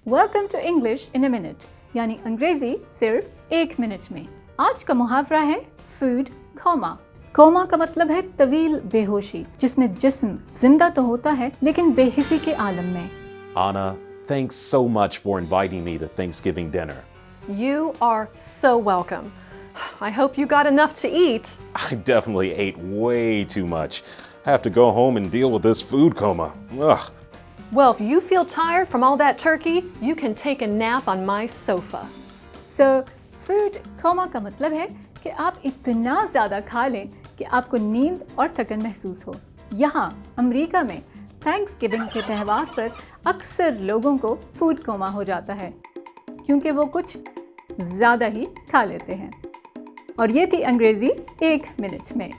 Welcome to English in a minute, यानी अंग्रेजी सिर्फ 1 मिनट में। आज का मुहावरा है फूड कोमा। कोमा का मतलब है तवील बेहोशी, जिसमें जिस्म जिंदा तो होता है लेकिन बेहिसी के आलम में। Anna, thanks so much for inviting me to Thanksgiving dinner. You are so welcome. I hope you got enough to eat. I definitely ate way too much. I have to go home and deal with this food coma. Ugh. Well, if you feel tired from all that turkey, you can take a nap on my sofa. So, food coma का मतलब है कि आप इतना ज़्यादा खा लें कि आपको नींद और थकन महसूस हो। यहाँ अमेरिका में थैंक्सगिविंग के त्यौहार पर अक्सर लोगों को फूड कोमा हो जाता है क्योंकि वो कुछ ज़्यादा ही खा लेते हैं। और ये थी अंग्रेज़ी 1 मिनट में।